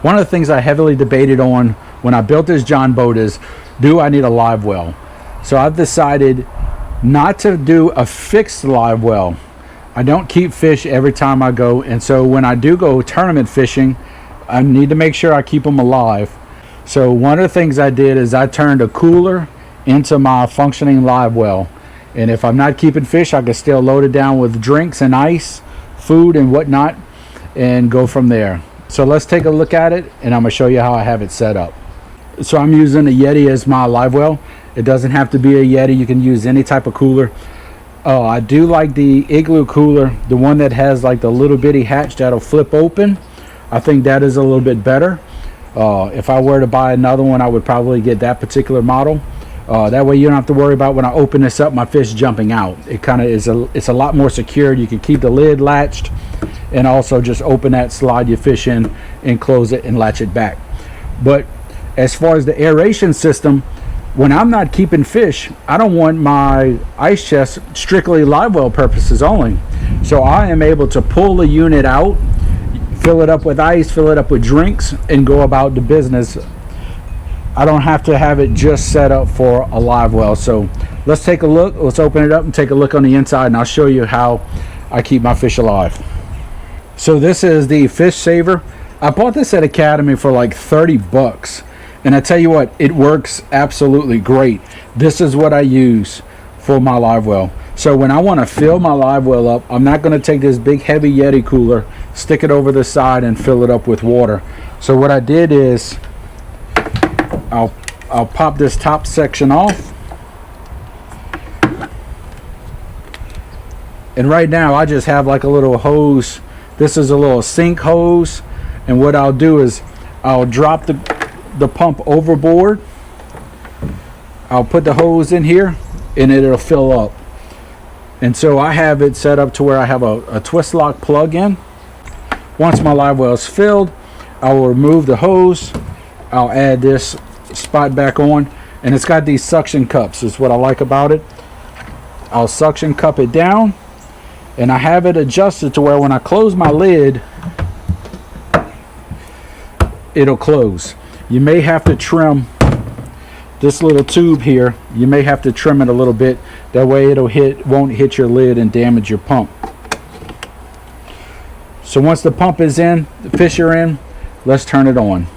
One of the things I heavily debated on when I built this John boat is, do I need a live well? So I've decided not to do a fixed live well. I don't keep fish every time I go, and so when I do go tournament fishing, I need to make sure I keep them alive. So one of the things I did is I turned a cooler into my functioning live well, and if I'm not keeping fish, I can still load it down with drinks and ice, food and whatnot, and go from there. So let's take a look at it, and I'm going to show you how I have it set up. So I'm using a Yeti as my live well. It doesn't have to be a Yeti. You can use any type of cooler. I do like the Igloo cooler, the one that has like the little bitty hatch that'll flip open. I think that is a little bit better. If I were to buy another one, I would probably get that particular model. That way you don't have to worry about when I open this up, my fish jumping out. It kind of is it's a lot more secured. You can keep the lid latched and also just open that, slide your fish in and close it and latch it back. But as far as the aeration system, when I'm not keeping fish, I don't want my ice chest strictly live well purposes only. So I am able to pull the unit out, fill it up with ice, fill it up with drinks, and go about the business. I don't have to have it just set up for a live well. So let's take a look. Let's open it up and take a look on the inside, and I'll show you how I keep my fish alive. So this is the fish saver. I bought this at Academy for like 30 bucks. And I tell you what, it works absolutely great. This is what I use for my live well. So when I want to fill my live well up, I'm not going to take this big heavy Yeti cooler, stick it over the side and fill it up with water. So what I did is I'll pop this top section off. And right now I just have like a little hose. This is a little sink hose. And what I'll do is I'll drop the pump overboard. I'll put the hose in here and it'll fill up. And so I have it set up to where I have a twist lock plug in. Once my live well is filled, I will remove the hose. I'll add this spot back on, and it's got these suction cups is what I like about it. I'll suction cup it down, and I have it adjusted to where when I close my lid, it'll close. You may have to trim this little tube here. You may have to trim it a little bit. That way won't hit your lid and damage your pump. So once the pump is in, the fish are in, let's turn it on.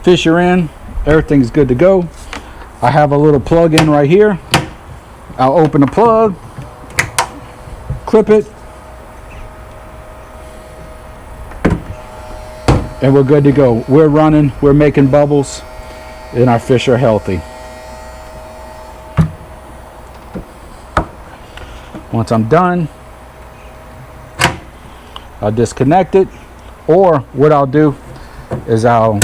Fish are in, everything's good to go. I have a little plug in right here. I'll open the plug, clip it, and we're good to go. We're running, we're making bubbles, and our fish are healthy. Once I'm done, I'll disconnect it, or what I'll do is I'll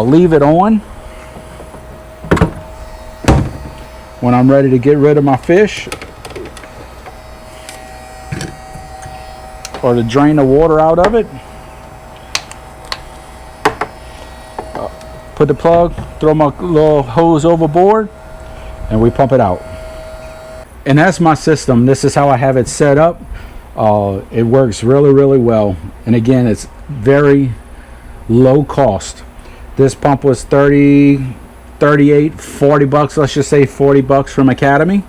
leave it on. When I'm ready to get rid of my fish, or to drain the water out of it, put the plug, throw my little hose overboard, and we pump it out. And that's my system. This is how I have it set up. It works really well, and again, it's very low cost. This pump was 30, 38, 40 bucks. Let's just say 40 bucks from Academy.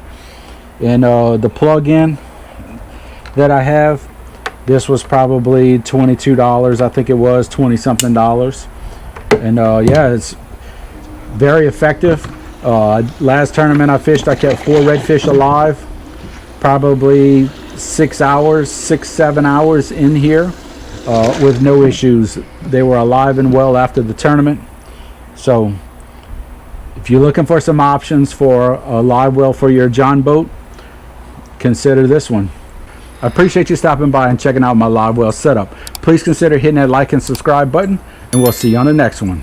And the plug-in that I have, this was probably $22. I think it was 20 something dollars. And yeah, it's very effective. Last tournament I fished, I kept 4 redfish alive, probably 6 hours, 6-7 hours in here with no issues. They were alive and well after the tournament. So if you're looking for some options for a live well for your John boat, consider this one. I appreciate you stopping by and checking out my live well setup. Please consider hitting that like and subscribe button, and we'll see you on the next one.